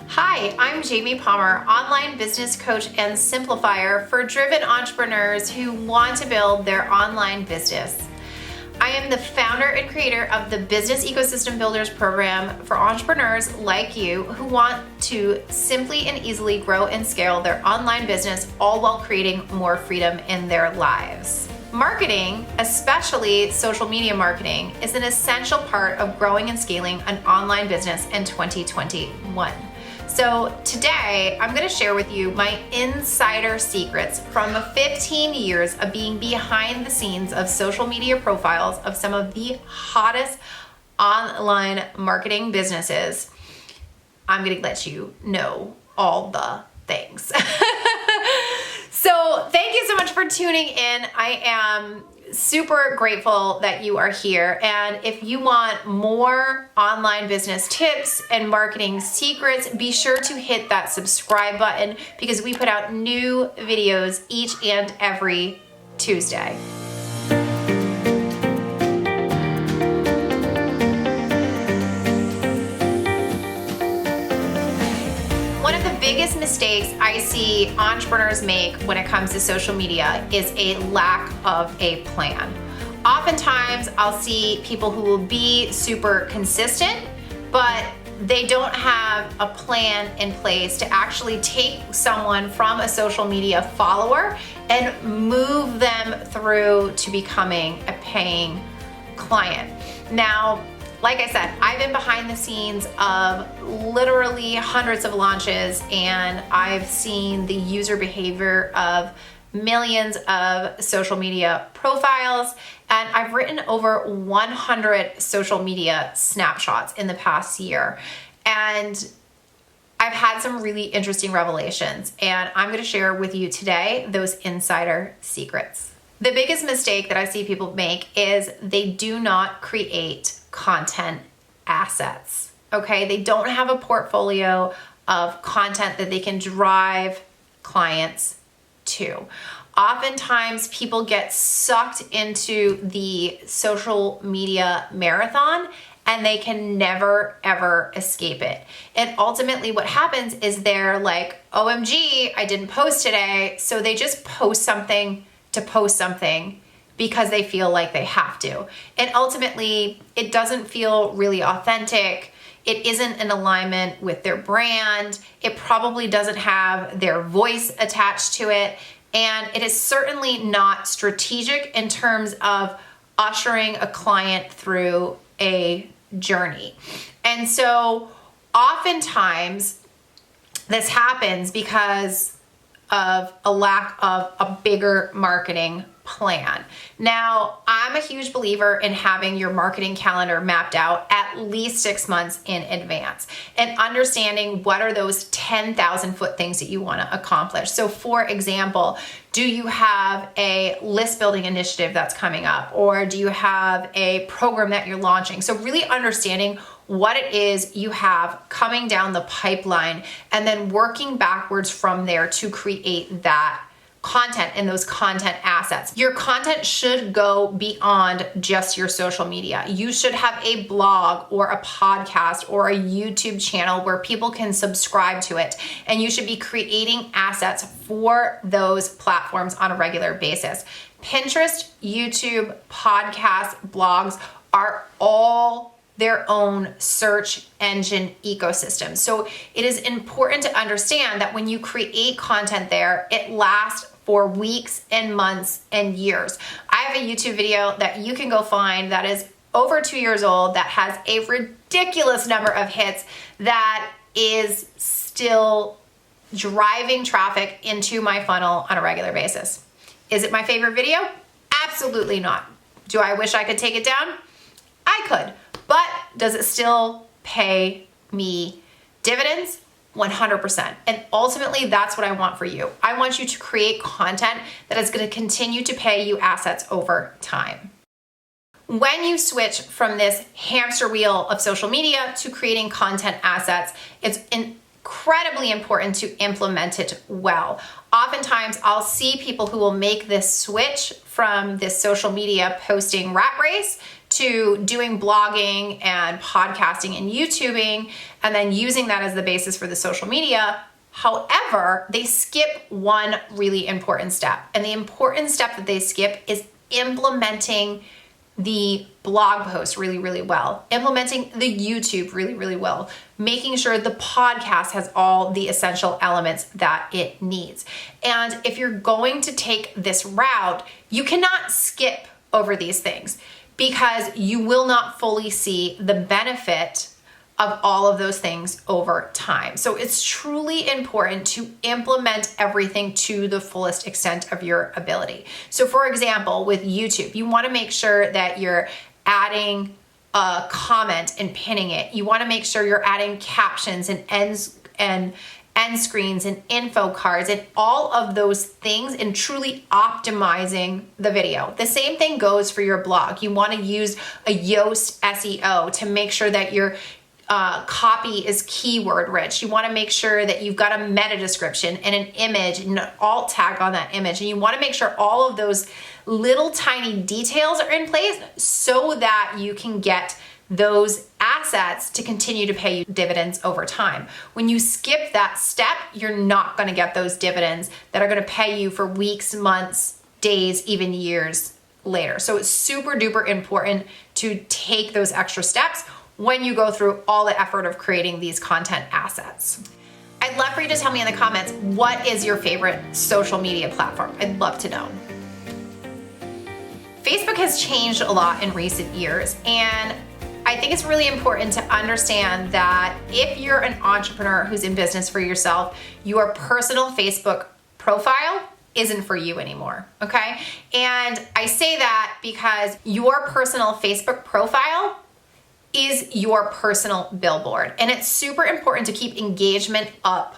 Hi, I'm Jamie Palmer, online business coach and simplifier for driven entrepreneurs who want to build their online business. I am the founder and creator of the Business Ecosystem Builders program for entrepreneurs like you who want to simply and easily grow and scale their online business, all while creating more freedom in their lives. Marketing, especially social media marketing, is an essential part of growing and scaling an online business in 2021. So today, I'm going to share with you my insider secrets from 15 years of being behind the scenes of social media profiles of some of the hottest online marketing businesses. I'm going to let you know all the things. So thank you so much for tuning in. I am super grateful that you are here. And if you want more online business tips and marketing secrets, be sure to hit that subscribe button because we put out new videos each and every Tuesday. One of the biggest mistakes I see entrepreneurs make when it comes to social media is a lack of a plan. Oftentimes, I'll see people who will be super consistent, but they don't have a plan in place to actually take someone from a social media follower and move them through to becoming a paying client. Now, like I said, I've been behind the scenes of literally hundreds of launches, and I've seen the user behavior of millions of social media profiles, and I've written over 100 social media snapshots in the past year. And I've had some really interesting revelations, and I'm going to share with you today those insider secrets. The biggest mistake that I see people make is they do not create content assets. Okay, they don't have a portfolio of content that they can drive clients to. Oftentimes, people get sucked into the social media marathon and they can never ever escape it. And ultimately, what happens is they're like, OMG, I didn't post today. So they just post something to post something because they feel like they have to. And ultimately, it doesn't feel really authentic. It isn't in alignment with their brand. It probably doesn't have their voice attached to it. And it is certainly not strategic in terms of ushering a client through a journey. And so oftentimes this happens because of a lack of a bigger marketing plan. Now, I'm a huge believer in having your marketing calendar mapped out at least 6 months in advance and understanding what are those 10,000 foot things that you want to accomplish. So for example, do you have a list building initiative that's coming up, or do you have a program that you're launching? So really understanding what it is you have coming down the pipeline and then working backwards from there to create that content and those content assets. Your content should go beyond just your social media. You should have a blog or a podcast or a YouTube channel where people can subscribe to it. And you should be creating assets for those platforms on a regular basis. Pinterest, YouTube, podcasts, blogs are all their own search engine ecosystem. So it is important to understand that when you create content there, it lasts for weeks and months and years. I have a YouTube video that you can go find that is over 2 years old that has a ridiculous number of hits that is still driving traffic into my funnel on a regular basis. Is it my favorite video? Absolutely not. Do I wish I could take it down? I could. But does it still pay me dividends? 100%. And ultimately, that's what I want for you. I want you to create content that is going to continue to pay you assets over time. When you switch from this hamster wheel of social media to creating content assets, it's incredibly important to implement it well. Oftentimes, I'll see people who will make this switch from this social media posting rat race to doing blogging and podcasting and YouTubing and then using that as the basis for the social media. However, they skip one really important step. And the important step that they skip is implementing the blog post really, really well, implementing the YouTube really, really well, making sure the podcast has all the essential elements that it needs. And if you're going to take this route, you cannot skip over these things because you will not fully see the benefit of all of those things over time. So it's truly important to implement everything to the fullest extent of your ability. So for example, with YouTube, you want to make sure that you're adding a comment and pinning it. You want to make sure you're adding captions and end screens and info cards and all of those things and truly optimizing the video. The same thing goes for your blog. You want to use a Yoast SEO to make sure that your copy is keyword rich. You want to make sure that you've got a meta description and an image and an alt tag on that image. And you want to make sure all of those little tiny details are in place so that you can get those assets to continue to pay you dividends over time. When you skip that step, you're not going to get those dividends that are going to pay you for weeks, months, days, even years later. So it's super duper important to take those extra steps when you go through all the effort of creating these content assets. I'd love for you to tell me in the comments, what is your favorite social media platform? I'd love to know. Facebook has changed a lot in recent years, and I think it's really important to understand that if you're an entrepreneur who's in business for yourself, your personal Facebook profile isn't for you anymore, okay? And I say that because your personal Facebook profile is your personal billboard. And it's super important to keep engagement up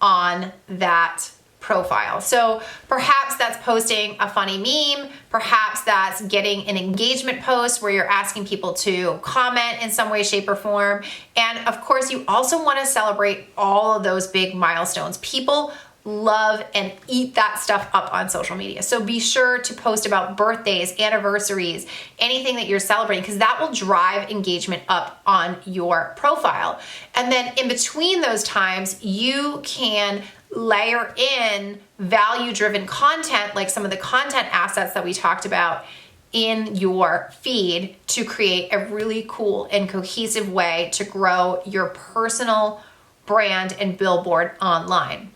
on that profile. So perhaps that's posting a funny meme, perhaps that's getting an engagement post where you're asking people to comment in some way, shape, or form. And of course, you also want to celebrate all of those big milestones. People love and eat that stuff up on social media. So be sure to post about birthdays, anniversaries, anything that you're celebrating, because that will drive engagement up on your profile. And then in between those times, you can layer in value-driven content, like some of the content assets that we talked about in your feed, to create a really cool and cohesive way to grow your personal brand and billboard online.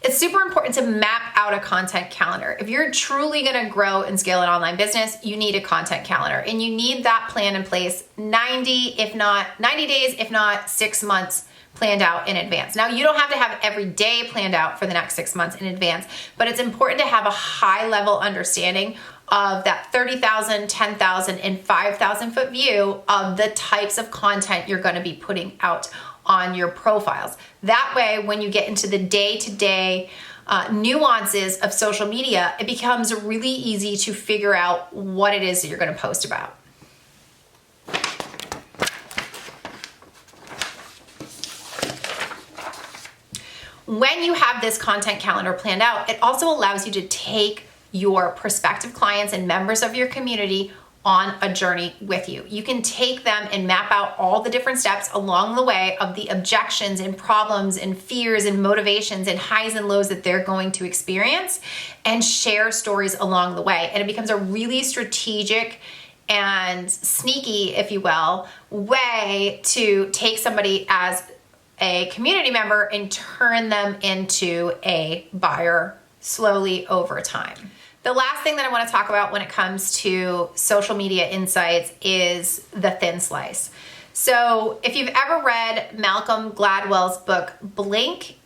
It's super important to map out a content calendar. If you're truly gonna grow and scale an online business, you need a content calendar, and you need that plan in place 90 days, if not 6 months planned out in advance. Now, you don't have to have every day planned out for the next 6 months in advance, but it's important to have a high level understanding of that 30,000, 10,000, and 5,000 foot view of the types of content you're gonna be putting out on your profiles. That way, when you get into the day-to-day nuances of social media, it becomes really easy to figure out what it is that you're going to post about. When you have this content calendar planned out, it also allows you to take your prospective clients and members of your community on a journey with you. You can take them and map out all the different steps along the way of the objections and problems and fears and motivations and highs and lows that they're going to experience, and share stories along the way. And it becomes a really strategic and sneaky, if you will, way to take somebody as a community member and turn them into a buyer slowly over time. The last thing that I want to talk about when it comes to social media insights is the thin slice. So if you've ever read Malcolm Gladwell's book, Blink,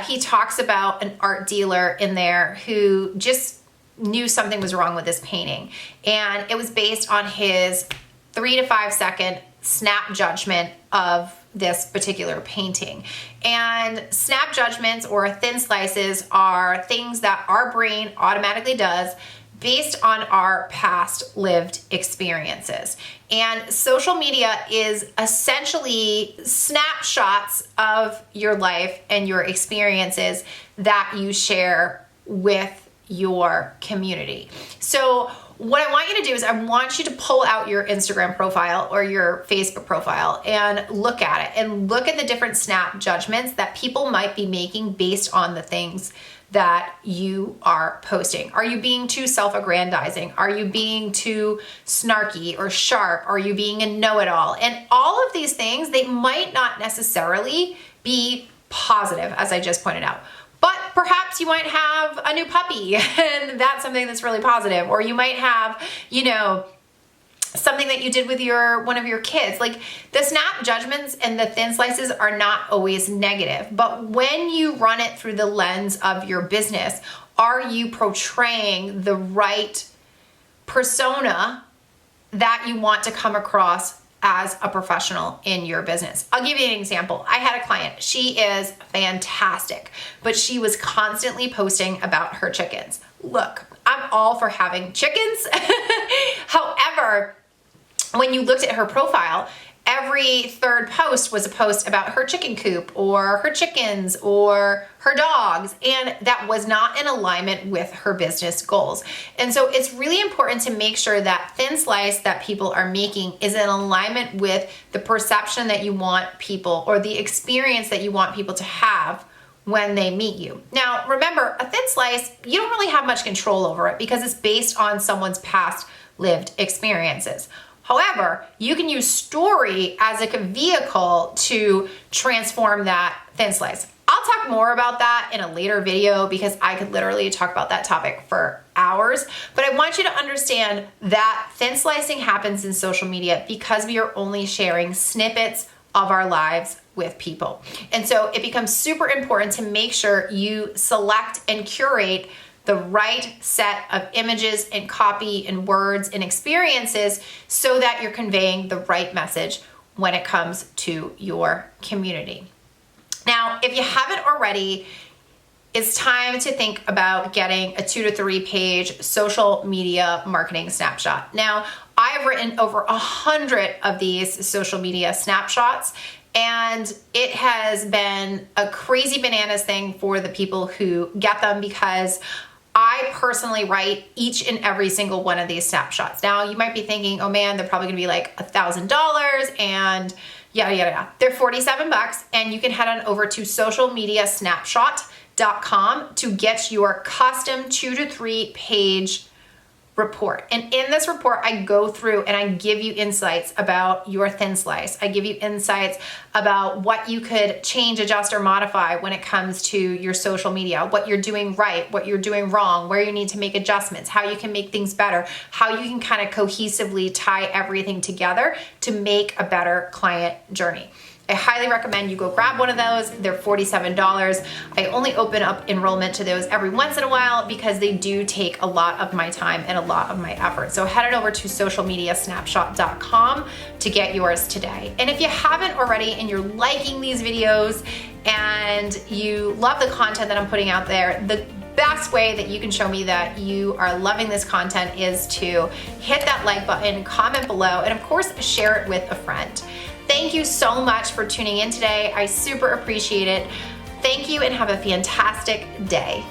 he talks about an art dealer in there who just knew something was wrong with his painting. And it was based on his 3 to 5 second snap judgment of this particular painting. And snap judgments or thin slices are things that our brain automatically does based on our past lived experiences. And social media is essentially snapshots of your life and your experiences that you share with your community. So what I want you to do is I want you to pull out your Instagram profile or your Facebook profile and look at it and look at the different snap judgments that people might be making based on the things that you are posting. Are you being too self-aggrandizing? Are you being too snarky or sharp? Are you being a know-it-all? And all of these things, they might not necessarily be positive, as I just pointed out. But perhaps you might have a new puppy and that's something that's really positive. Or you might have, something that you did with one of your kids. Like, the snap judgments and the thin slices are not always negative, but when you run it through the lens of your business, are you portraying the right persona that you want to come across as a professional in your business? I'll give you an example. I had a client. She is fantastic, but she was constantly posting about her chickens. Look, I'm all for having chickens. However, when you looked at her profile, every third post was a post about her chicken coop or her chickens or her dogs, and that was not in alignment with her business goals. And so it's really important to make sure that thin slice that people are making is in alignment with the perception that you want people, or the experience that you want people to have when they meet you. Now, remember, a thin slice, you don't really have much control over it because it's based on someone's past lived experiences. However, you can use story as a vehicle to transform that thin slice. I'll talk more about that in a later video because I could literally talk about that topic for hours. But I want you to understand that thin slicing happens in social media because we are only sharing snippets of our lives with people. And so it becomes super important to make sure you select and curate the right set of images and copy and words and experiences so that you're conveying the right message when it comes to your community. Now, if you haven't already, it's time to think about getting a 2 to 3 page social media marketing snapshot. Now, I've written over 100 of these social media snapshots, and it has been a crazy bananas thing for the people who get them because I personally write each and every single one of these snapshots. Now, you might be thinking, oh man, they're probably gonna be like $1,000 and yada, yada, yada. They're $47, and you can head on over to socialmediasnapshot.com to get your custom 2 to 3 page report. And in this report, I go through and I give you insights about your thin slice. I give you insights about what you could change, adjust, or modify when it comes to your social media, what you're doing right, what you're doing wrong, where you need to make adjustments, how you can make things better, how you can kind of cohesively tie everything together to make a better client journey. I highly recommend you go grab one of those. They're $47. I only open up enrollment to those every once in a while because they do take a lot of my time and a lot of my effort. So head on over to socialmediasnapshot.com to get yours today. And if you haven't already and you're liking these videos and you love the content that I'm putting out there, the best way that you can show me that you are loving this content is to hit that like button, comment below, and of course, share it with a friend. Thank you so much for tuning in today. I super appreciate it. Thank you and have a fantastic day.